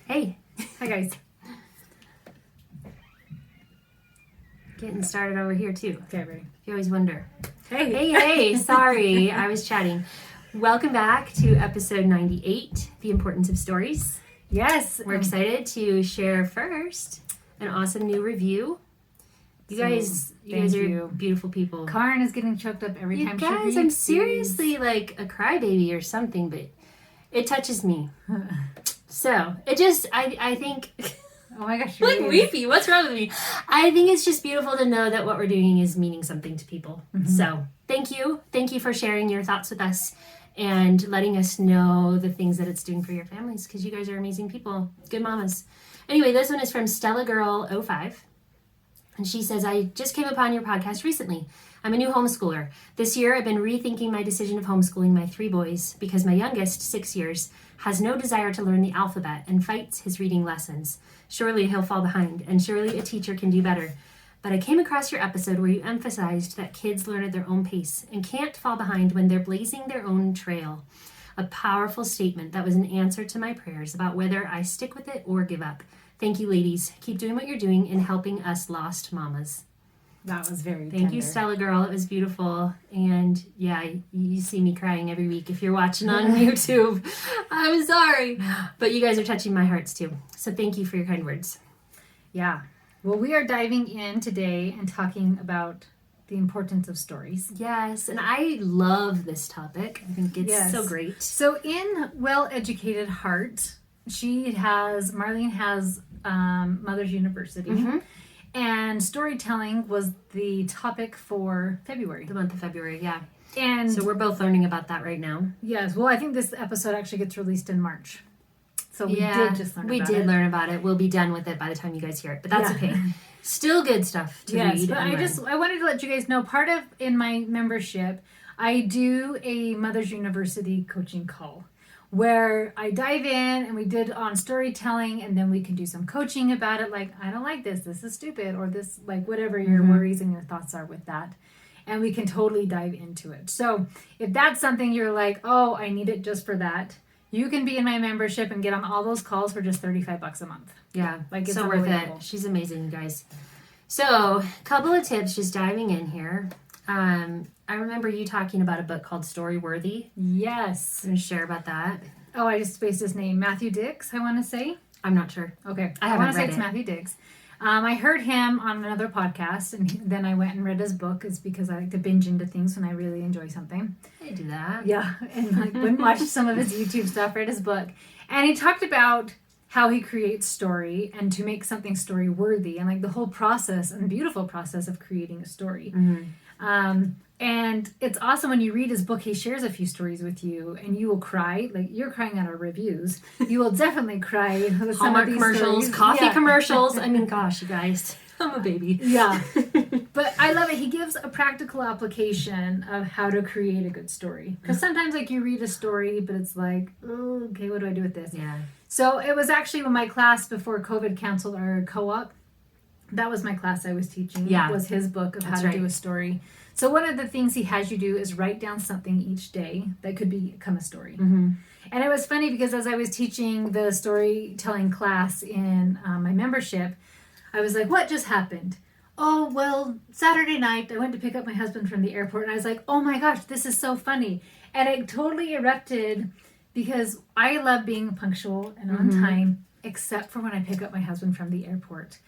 Hey. Hi, guys. Getting started over here, too. Okay, ready. You always wonder. Hey. Hey. Sorry. I was chatting. Welcome back to episode 98, The Importance of Stories. Yes. We're excited to share first an awesome new review. You guys are beautiful people. Karen is getting choked up every time she reads. You guys, I'm seriously like a crybaby or something, but it touches me. So, it just, I think... Oh my gosh, you're like weepy. What's wrong with me? I think it's just beautiful to know that what we're doing is meaning something to people. Mm-hmm. So, thank you. Thank you for sharing your thoughts with us and letting us know the things that it's doing for your families, because you guys are amazing people. Good mamas. Anyway, this one is from Stella Girl 05. And she says, I just came upon your podcast recently. I'm a new homeschooler. This year, I've been rethinking my decision of homeschooling my 3 boys because my youngest, 6 years, has no desire to learn the alphabet and fights his reading lessons. Surely he'll fall behind, and surely a teacher can do better. But I came across your episode where you emphasized that kids learn at their own pace and can't fall behind when they're blazing their own trail. A powerful statement that was an answer to my prayers about whether I stick with it or give up. Thank you, ladies. Keep doing what you're doing and helping us lost mamas. That was very Thank you, Stella Girl. It was beautiful. And yeah, you see me crying every week if you're watching on YouTube. I'm sorry. But you guys are touching my hearts too. So thank you for your kind words. Yeah. Well, we are diving in today and talking about the importance of stories. Yes. And I love this topic. I think it's so great. So in Well-Educated Heart, Marlene has Mother's University. Mm-hmm. And storytelling was the topic for February. The month of February, yeah. And so we're both learning about that right now. Yes. Well, I think this episode actually gets released in March. So we did just learn about it. We did learn about it. We'll be done with it by the time you guys hear it. But that's okay. Still good stuff to read. But I wanted to let you guys know, in my membership, I do a Mother's University coaching call, where I dive in and we did on storytelling, and then we can do some coaching about it. Like, I don't like this is stupid, or this, like, whatever your worries and your thoughts are with that. And we can totally dive into it. So if that's something you're like, oh, I need it just for that, you can be in my membership and get on all those calls for just $35 a month. Yeah, like, it's so worth it. She's amazing, you guys. So, a couple of tips just diving in here. I remember you talking about a book called Storyworthy. Yes. I'm going to share about that. Oh, I just spaced his name. Matthew Dix, I want to say. I'm not sure. Okay. I want to say it's Matthew Dix. I heard him on another podcast, and then I went and read his book. It's because I like to binge into things when I really enjoy something. I do that. Yeah, and like went and watched some of his YouTube stuff, read his book. And he talked about how he creates story and to make something story worthy, and like the whole process and beautiful process of creating a story. Mm-hmm. And it's awesome when you read his book. He shares a few stories with you, and you will cry. Like, you're crying at our reviews. You will definitely cry with some of these commercials, stories. Coffee commercials. I mean, gosh, you guys, I'm a baby. Yeah. But I love it. He gives a practical application of how to create a good story. Because sometimes, like, you read a story, but it's like, oh, okay, what do I do with this? Yeah. So it was actually when my class before COVID canceled our co-op. That was my class I was teaching. Yeah. It was his book of how to do a story. So one of the things he has you do is write down something each day that could become a story. Mm-hmm. And it was funny because as I was teaching the storytelling class in my membership, I was like, what just happened? Oh, well, Saturday night, I went to pick up my husband from the airport, and I was like, oh my gosh, this is so funny. And it totally erupted because I love being punctual and on time, except for when I pick up my husband from the airport.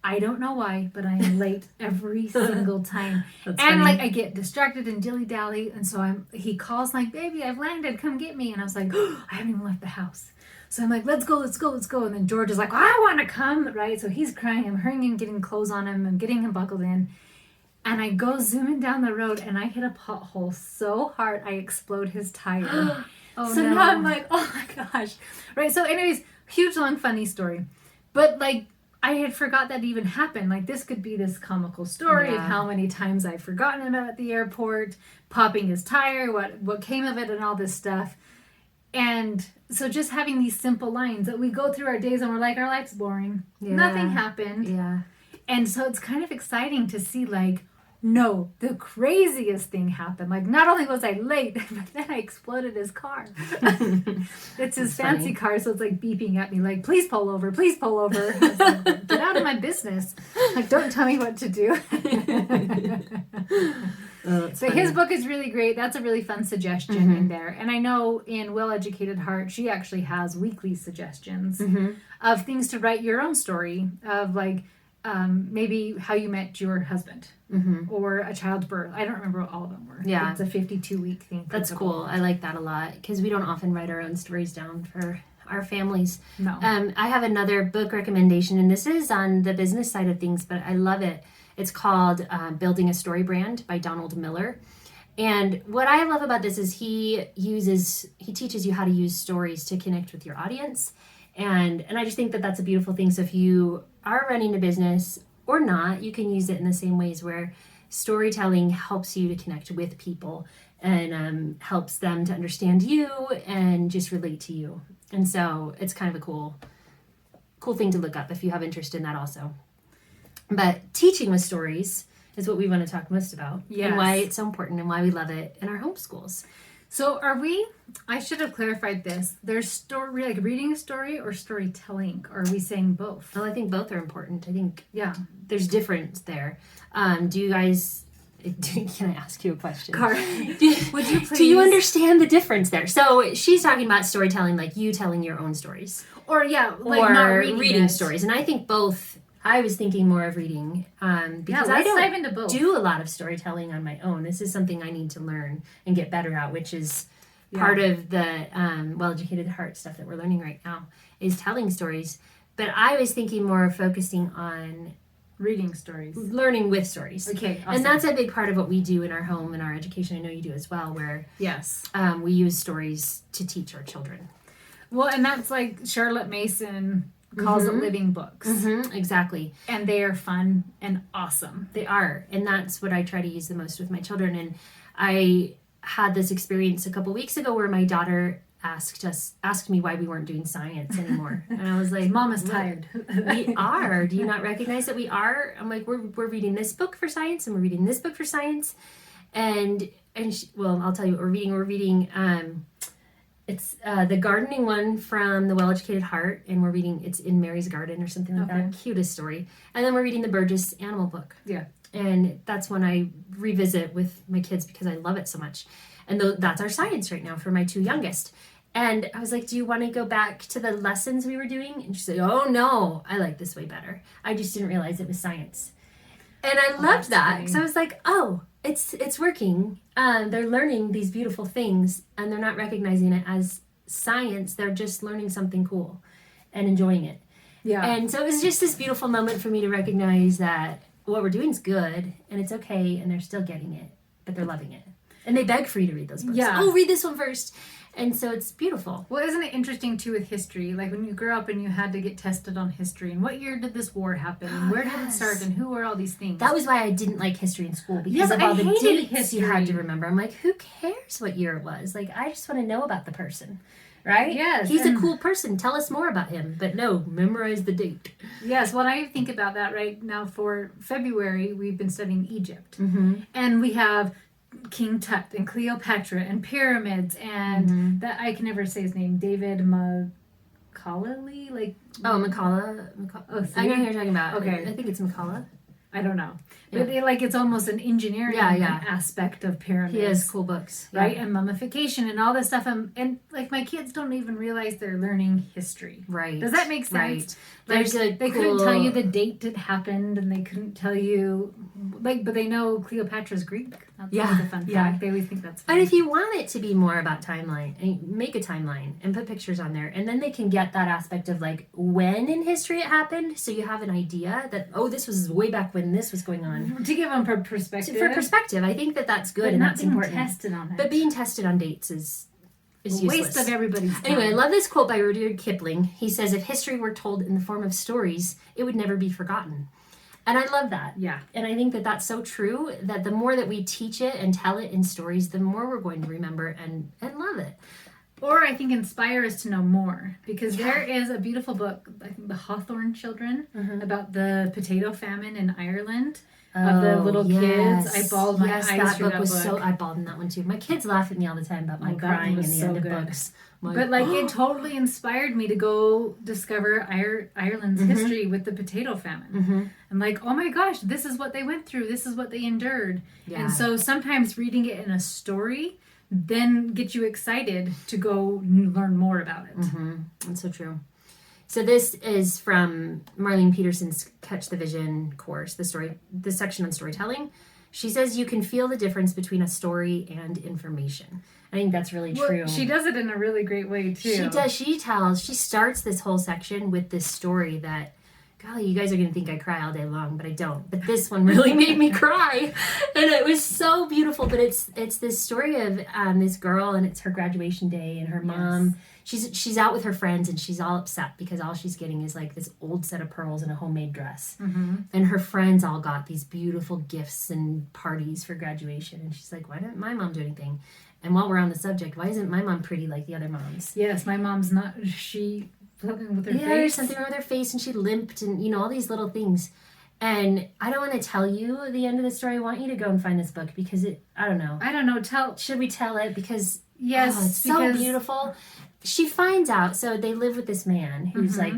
I don't know why, but I am late every single time. That's and funny. Like, I get distracted and dilly-dally, and so he calls like, baby, I've landed, come get me. And I was like, oh, I haven't even left the house. So I'm like, let's go. And then George is like, I want to come, right? So he's crying, I'm hurrying and getting clothes on him, I'm getting him buckled in. And I go zooming down the road, and I hit a pothole so hard, I explode his tire. Now I'm like, oh my gosh. Right, so anyways, huge, long, funny story. But like, I had forgot that even happened. Like, this could be this comical story of how many times I've forgotten him at the airport, popping his tire, what came of it, and all this stuff. And so just having these simple lines that we go through our days and we're like, our life's boring. Yeah. Nothing happened. Yeah. And so it's kind of exciting to see, like, No, the craziest thing happened. Like, not only was I late, but then I exploded his car. It's his fancy car, so it's like beeping at me, like, please pull over, please pull over. I was like, get out of my business. Like, don't tell me what to do. But his book is really great. That's a really fun suggestion in there. And I know in Well Educated Heart, she actually has weekly suggestions of things to write your own story of, like, maybe how you met your husband or a child's birth. I don't remember what all of them were. Yeah. It's a 52-week thing. That's cool. I like that a lot because we don't often write our own stories down for our families. No. I have another book recommendation, and this is on the business side of things, but I love it. It's called Building a Story Brand by Donald Miller. And what I love about this is he teaches you how to use stories to connect with your audience. And I just think that that's a beautiful thing. So if you are running a business or not, you can use it in the same ways where storytelling helps you to connect with people and helps them to understand you and just relate to you. And so it's kind of a cool thing to look up if you have interest in that also. But teaching with stories is what we want to talk most about. Yes. And why it's so important and why we love it in our homeschools. So I should have clarified this. There's story, like reading a story or storytelling, or are we saying both? Well, I think both are important. I think Yeah. there's difference there. Do you guys, can I ask you a question? Would you please? Do you understand the difference there? So she's talking about storytelling, like you telling your own stories. Or yeah, like or not reading stories. And I think both. I was thinking more of reading because I dive into both. do a lot of storytelling on my own. This is something I need to learn and get better at, which is part of the Well-Educated Heart stuff that we're learning right now is telling stories. But I was thinking more of focusing on reading stories, learning with stories. Okay, awesome. And that's a big part of what we do in our home and our education. I know you do as well, where we use stories to teach our children. Well, and that's like Charlotte Mason calls it living books. Exactly. And they are fun and awesome. They are. And that's what I try to use the most with my children. And I had this experience a couple weeks ago where my daughter asked me why we weren't doing science anymore. And I was like, Mama's tired. We are. Do you not recognize that we are? I'm like, we're reading this book for science and we're reading this book for science. And I'll tell you what we're reading. We're reading it's the gardening one from the Well-Educated Heart, and we're reading it's In Mary's Garden or something like that. Cutest story. And then we're reading the Burgess animal book. Yeah. And that's when I revisit with my kids because I love it so much. And that's our science right now for my two youngest. And I was like, do you want to go back to the lessons we were doing? And she said, oh no, I like this way better. I just didn't realize it was science. And I loved that because I was like, oh, it's working. They're learning these beautiful things and they're not recognizing it as science. They're just learning something cool and enjoying it. Yeah. And so it was just this beautiful moment for me to recognize that what we're doing is good and it's okay and they're still getting it, but they're loving it. And they beg for you to read those books. Yeah. Oh, read this one first. And so it's beautiful. Well, isn't it interesting, too, with history? Like, when you grew up and you had to get tested on history, and what year did this war happen, and where did it start, and who were all these things? That was why I didn't like history in school, because of all the dates you had to remember. I'm like, who cares what year it was? Like, I just want to know about the person, right? Yes. He's a cool person. Tell us more about him. But no, memorize the date. Yes, well, I think about that right now. For February, we've been studying Egypt. Mm-hmm. And we have King Tut and Cleopatra and pyramids and that I can never say his name, David Macaulay, Macaulay. Oh, I know who you're talking about. Okay, I think it's Macaulay. I don't know, but it's almost an engineering aspect of pyramids. He has cool books, right? And mummification and all this stuff, and like my kids don't even realize they're learning history. Right? Does that make sense? Right. Like they couldn't tell you the date it happened, and they couldn't tell you but they know Cleopatra's Greek. That's a fun fact. They always think that's fun. And if you want it to be more about timeline, and make a timeline and put pictures on there, and then they can get that aspect of like when in history it happened, so you have an idea that this was way back when this was going on. To give them perspective. For perspective, I think that's good and that's important. Tested on it. But being tested on dates is useless. Waste of everybody's time. Anyway, I love this quote by Rudyard Kipling. He says, if history were told in the form of stories, it would never be forgotten. And I love that. Yeah. And I think that that's so true, that the more that we teach it and tell it in stories, the more we're going to remember and love it. Or I think inspire us to know more, because there is a beautiful book, I think The Hawthorne Children, about the potato famine in Ireland. Of the little kids. I bawled my eyes through that book. I bawled in that one too. My kids laugh at me all the time about my crying in the end of books. But like it totally inspired me to go discover Ireland's history with the potato famine. I'm like, oh my gosh, this is what they went through. This is what they endured. Yeah. And so sometimes reading it in a story then gets you excited to go learn more about it. That's so true. So this is from Marlene Peterson's Catch the Vision course, the section on storytelling. She says you can feel the difference between a story and information. I think that's really true. She does it in a really great way too. She does. She starts this whole section with this story that, golly, you guys are going to think I cry all day long, but I don't. But this one really made me cry. And it was so beautiful. But it's this story of this girl, and it's her graduation day, and her mom, she's out with her friends, and she's all upset because all she's getting is like this old set of pearls and a homemade dress. And her friends all got these beautiful gifts and parties for graduation. And she's like, why didn't my mom do anything? And while we're on the subject, why isn't my mom pretty like the other moms? Yes, my mom's not. Something with her face. There's something wrong with her face, and she limped, and all these little things. And I don't want to tell you the end of the story. I want you to go and find this book because I don't know. Should we tell it? Because it's so beautiful. She finds out. So they live with this man who's like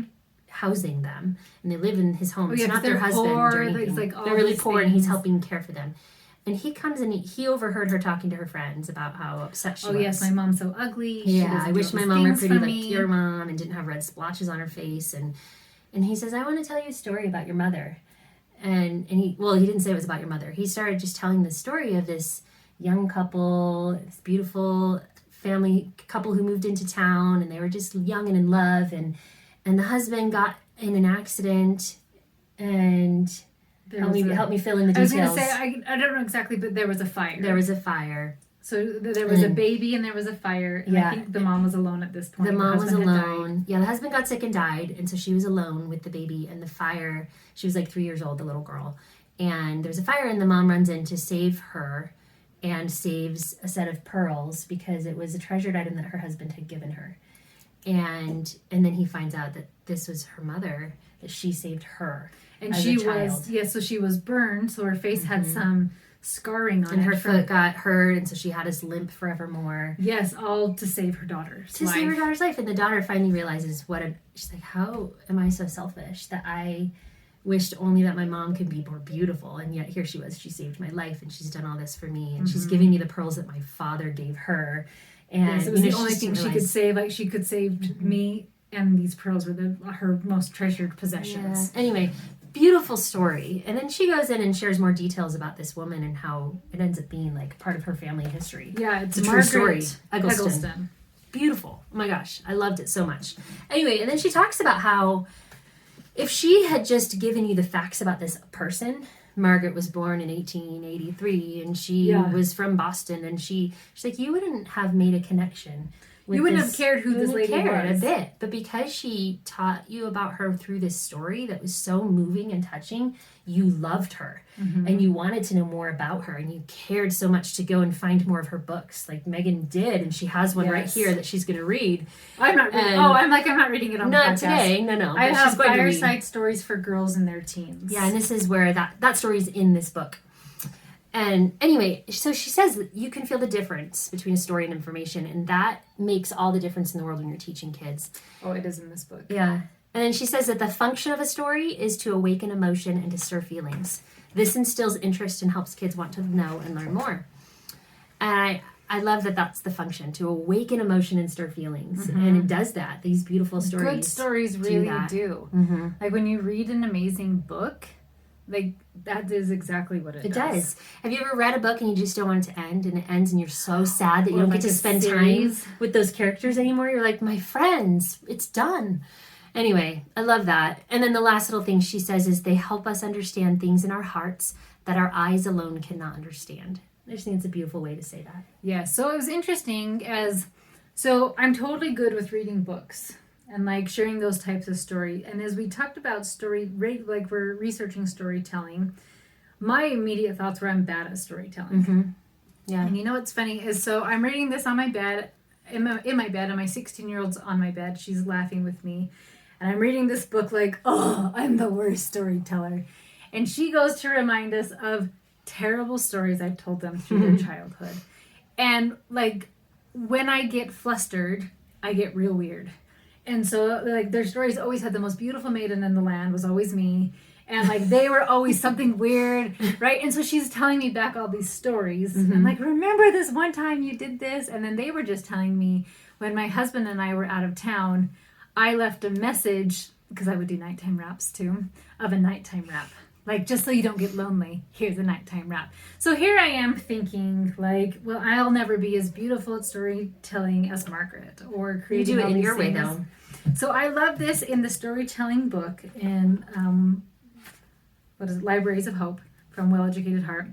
housing them, and they live in his home. It's not their husband or anything. They're really poor, and he's helping care for them. And he comes and he overheard her talking to her friends about how upset she was. Oh, yes, my mom's so ugly. I wish my mom were pretty like your mom and didn't have red splotches on her face. And he says, I want to tell you a story about your mother. And he didn't say it was about your mother. He started just telling the story of this young couple, this beautiful family couple who moved into town, and they were just young and in love. And the husband got in an accident, and... Help me fill in the details. I was going to say, I don't know exactly, but there was a fire. There was a fire. So there was a baby and there was a fire. And I think the mom was alone at this point. The mom was alone. Yeah, the husband got sick and died. And so she was alone with the baby and the fire. She was like 3 years old, the little girl. And there's a fire, and the mom runs in to save her and saves a set of pearls because it was a treasured item that her husband had given her. And then he finds out that this was her mother, that she saved her. And she was, so she was burned, so her face had some scarring on it. And her foot got hurt, and so she had this limp forevermore. Yes, all to save her daughter's life. Save her daughter's life. And the daughter finally realizes she's like, how am I so selfish that I wished only that my mom could be more beautiful, and yet here she was, she saved my life, and she's done all this for me, and she's giving me the pearls that my father gave her. And it was the only thing she could save. Like, she could save me, and these pearls were her most treasured possessions. Yeah. Anyway, beautiful story. And then she goes in and shares more details about this woman and how it ends up being like part of her family history. Yeah, it's a Margaret true story. Eggleston. Beautiful. Oh my gosh, I loved it so much. Anyway, and then she talks about how if she had just given you the facts about this person, Margaret was born in 1883 and she was from Boston, and she's like, you wouldn't have made a connection. You wouldn't have cared who this lady was. A bit. But because she taught you about her through this story that was so moving and touching, you loved her. And you wanted to know more about her, and you cared so much to go and find more of her books, like Megan did, and she has one right here that she's going to read. I'm not reading. I'm not reading it on the podcast. Not today. No. I have fireside stories for girls and their teens. Yeah, and this is where that story is in this book. And anyway, so she says that you can feel the difference between a story and information, and that makes all the difference in the world when you're teaching kids. Oh, it is in this book. Yeah. And then she says that the function of a story is to awaken emotion and to stir feelings. This instills interest and helps kids want to know and learn more. And I love that that's the function, to awaken emotion and stir feelings. And it does that. These beautiful stories. Good stories really do. Like when you read an amazing book, like that is exactly what it does. It does. Have you ever read a book and you just don't want it to end, and it ends and you're so sad that you don't get to spend time with those characters anymore? You're like, my friends, it's done. Anyway, I love that. And then the last little thing she says is they help us understand things in our hearts that our eyes alone cannot understand. I just think it's a beautiful way to say that. Yeah, so it was interesting so I'm totally good with reading books and like sharing those types of story. And as we talked about like we're researching storytelling, my immediate thoughts were I'm bad at storytelling. Yeah. And you know what's funny is, so I'm reading this on my bed in my bed, and my 16-year-old's on my bed. She's laughing with me. And I'm reading this book like, oh, I'm the worst storyteller. And she goes to remind us of terrible stories I've told them through their childhood. And like, when I get flustered, I get real weird. And so like their stories always had the most beautiful maiden in the land was always me. And like they were always something weird, right? And so she's telling me back all these stories. I'm like, remember this one time you did this? And then they were just telling me when my husband and I were out of town, I left a message, because I would do nighttime raps too, of a nighttime rap. Like, just so you don't get lonely, here's a nighttime rap. So here I am thinking, like, well, I'll never be as beautiful at storytelling as Margaret, or creating. You do all it in these your way, things. though. So I love this in the storytelling book in, Libraries of Hope, from Well Educated Heart.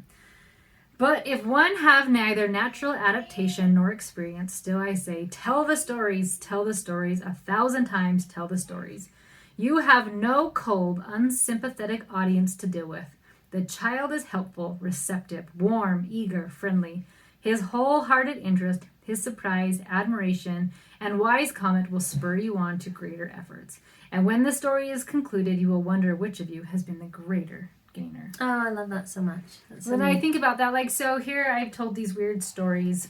But if one have neither natural adaptation nor experience, still I say, tell the stories, 1,000 times tell the stories. You have no cold, unsympathetic audience to deal with. The child is helpful, receptive, warm, eager, friendly. His wholehearted interest, his surprise, admiration, and wise comment will spur you on to greater efforts. And when the story is concluded, you will wonder which of you has been the greater gainer. Oh, I love that so much. When I think about that, like, so here I've told these weird stories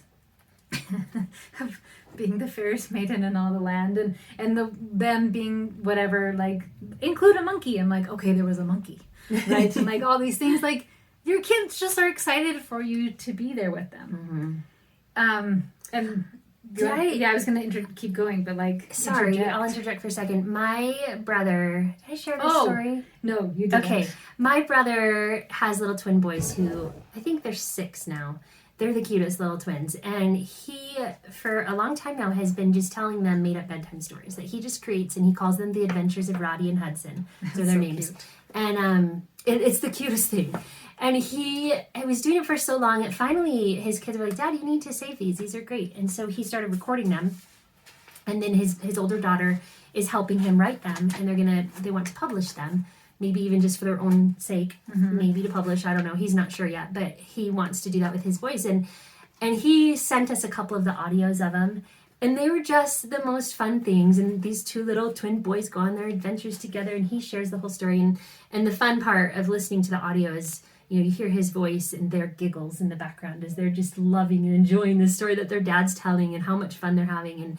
of being the fairest maiden in all the land, and them being whatever, like, include a monkey. I'm like, okay, there was a monkey, right? And like all these things, like your kids just are excited for you to be there with them. And I was gonna keep going, but like, sorry, I'll interject for a second. My brother, did I share this story? No, you didn't. Okay, my brother has little twin boys who, I think they're 6 now. They're the cutest little twins. And he, for a long time now, has been just telling them made-up bedtime stories that he just creates, and he calls them The Adventures of Robbie and Hudson. So their names. Cute. And it's the cutest thing. And I was doing it for so long that finally his kids were like, Dad, you need to save these. These are great. And so he started recording them. And then his older daughter is helping him write them, and they want to publish them. Maybe even just for their own sake, maybe to publish. I don't know. He's not sure yet, but he wants to do that with his voice. And he sent us a couple of the audios of them, and they were just the most fun things. And these 2 little twin boys go on their adventures together, and he shares the whole story. And the fun part of listening to the audio is, you hear his voice and their giggles in the background as they're just loving and enjoying the story that their dad's telling and how much fun they're having.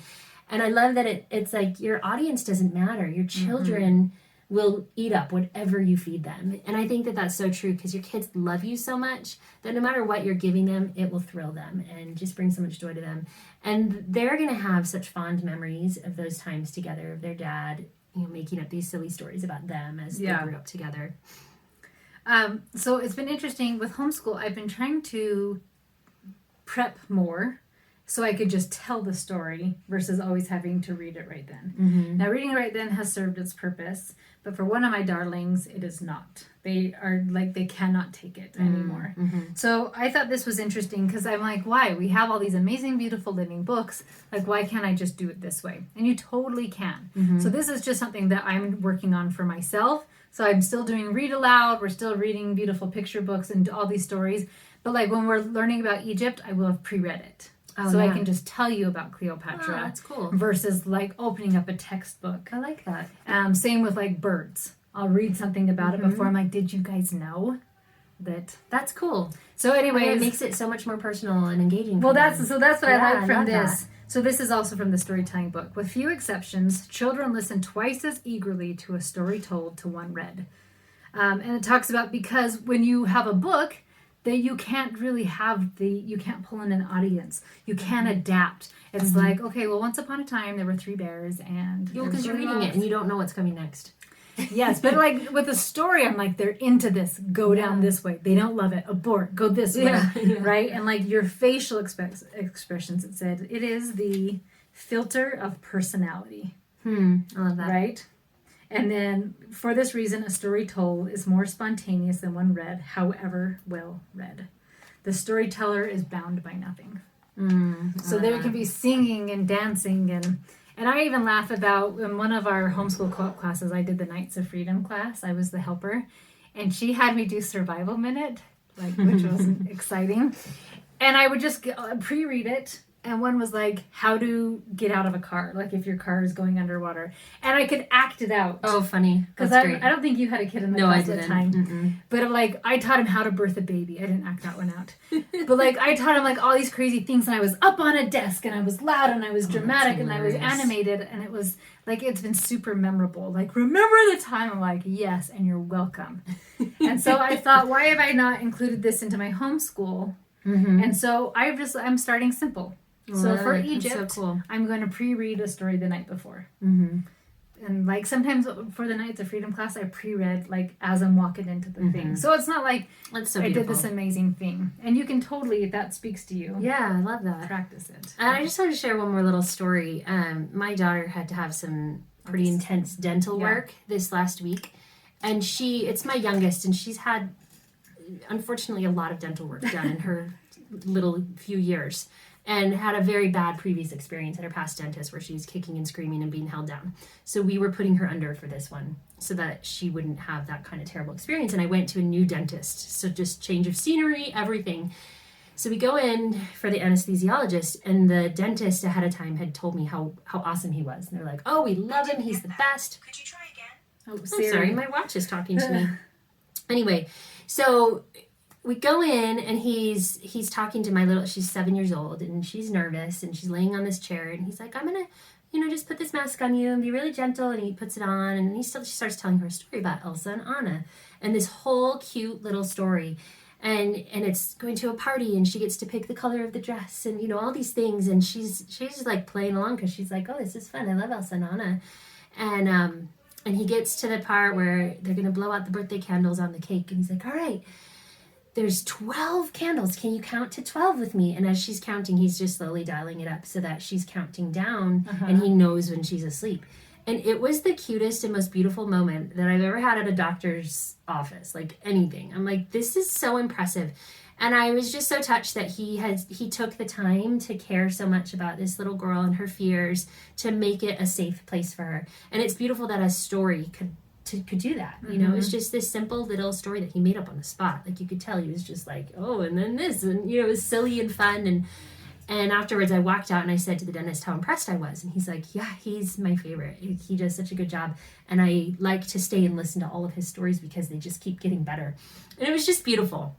And I love that it's like your audience doesn't matter. Your children will eat up whatever you feed them. And I think that that's so true, because your kids love you so much that no matter what you're giving them, it will thrill them and just bring so much joy to them. And they're going to have such fond memories of those times together, of their dad, making up these silly stories about them as they grew up together. So it's been interesting with homeschool. I've been trying to prep more so I could just tell the story versus always having to read it right then. Now, reading it right then has served its purpose, but for one of my darlings, it is not. They are like, they cannot take it anymore. So I thought this was interesting, because I'm like, why? We have all these amazing, beautiful living books. Like, why can't I just do it this way? And you totally can. So this is just something that I'm working on for myself. So I'm still doing read aloud. We're still reading beautiful picture books and all these stories. But like when we're learning about Egypt, I will have pre-read it. I can just tell you about Cleopatra. Oh, that's cool. Versus like opening up a textbook. I like that. Same with like birds. I'll read something about it before. I'm like, did you guys know that? That's cool. So anyways, it makes it so much more personal and engaging. Well, that's what I like from love this. That. So this is also from the storytelling book. With few exceptions, children listen twice as eagerly to a story told to one read. And it talks about, because when you have a book, that you can't really you can't pull in an audience. You can't adapt. It's like, okay, well, once upon a time, there were 3 bears, and... Because you're reading it and you don't know what's coming next. Yes, but like with a story, I'm like, they're into this. Go down this way. They don't love it. Abort. Go this way. Right? And like your facial expressions, it said, it is the filter of personality. I love that. Right? And then, for this reason, a story told is more spontaneous than one read, however well read. The storyteller is bound by nothing. So there can be singing and dancing, and I even laugh about, in one of our homeschool co-op classes, I did the Knights of Freedom class. I was the helper, and she had me do Survival Minute, which was exciting. And I would just pre-read it, and one was like how to get out of a car, like if your car is going underwater, and I could act it out. Oh, funny. Because I don't think you had a kid in the class at the time. Mm-mm. But like I taught him how to birth a baby. I didn't act that one out. But like I taught him like all these crazy things, and I was up on a desk, and I was loud, and I was dramatic, and I was animated, and it was like it's been super memorable. Like, remember the time? I'm like, yes, and you're welcome. And so I thought, why have I not included this into my homeschool? Mm-hmm. And so I'm starting simple. So for Egypt, so cool. I'm going to pre-read a story the night before. Mm-hmm. And like sometimes for the Nights of Freedom class, I pre-read like as I'm walking into the thing. So it's not like so I did this amazing thing. And you can totally, if that speaks to you. Yeah, I love that. Practice it. And I just want to share one more little story. My daughter had to have some pretty intense dental work this last week. And it's my youngest, and she's had, unfortunately, a lot of dental work done in her little few years. And had a very bad previous experience at her past dentist where she was kicking and screaming and being held down. So we were putting her under for this one so that she wouldn't have that kind of terrible experience. And I went to a new dentist. So just change of scenery, everything. So we go in for the anesthesiologist, and the dentist ahead of time had told me how awesome he was. And they're like, oh, we love him. He's the best. Could you try again? Oh, I'm sorry, my watch is talking to me. Anyway, so we go in, and he's talking to she's 7 years old, and she's nervous, and she's laying on this chair, and he's like, I'm going to, just put this mask on you and be really gentle. And he puts it on, and she starts telling her a story about Elsa and Anna and this whole cute little story. And it's going to a party, and she gets to pick the color of the dress, and, all these things. And she's just like playing along because she's like, oh, this is fun. I love Elsa and Anna. And he gets to the part where they're going to blow out the birthday candles on the cake. And he's like, all right, there's 12 candles. Can you count to 12 with me? And as she's counting, he's just slowly dialing it up so that she's counting down, and he knows when she's asleep. And it was the cutest and most beautiful moment that I've ever had at a doctor's office, like anything. I'm like, this is so impressive. And I was just so touched that he took the time to care so much about this little girl and her fears to make it a safe place for her. And it's beautiful that a story could do that. It was just this simple little story that he made up on the spot. Like, you could tell he was just like, oh, and then this, and it was silly and fun. And afterwards I walked out, and I said to the dentist how impressed I was, and he's like, yeah, he's my favorite. He does such a good job, and I like to stay and listen to all of his stories because they just keep getting better. And it was just beautiful.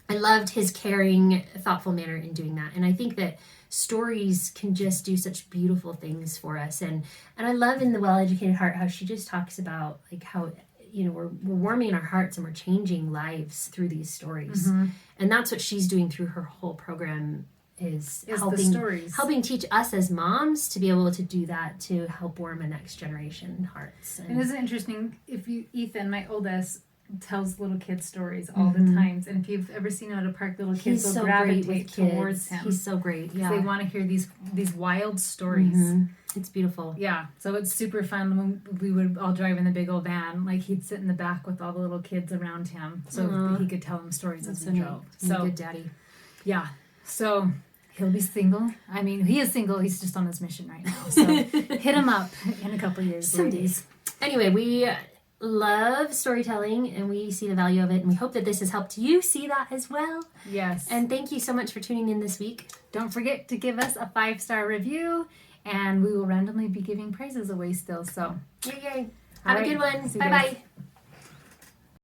I loved his caring, thoughtful manner in doing that. And I think that stories can just do such beautiful things for us. And I love in The Well-Educated Heart how she just talks about like how, we're warming our hearts and we're changing lives through these stories. And that's what she's doing through her whole program is helping teach us as moms to be able to do that, to help warm a next generation hearts. And isn't it interesting, Ethan, my oldest, tells little kids stories all the times, and if you've ever seen him at a park, little kids will gravitate towards him. He's so great. Yeah, they want to hear these wild stories. It's beautiful. Yeah, so it's super fun. When we would all drive in the big old van, like he'd sit in the back with all the little kids around him, so he could tell them stories as we drove. So good daddy. Yeah, so he'll be single. I mean, he is single. He's just on his mission right now. So hit him up in a couple years. Some days. Anyway, we love storytelling, and we see the value of it, and we hope that this has helped you see that as well. Yes. And thank you so much for tuning in this week. Don't forget to give us a 5-star review, and we will randomly be giving prizes away still. So yay. Have a good one. Bye-bye.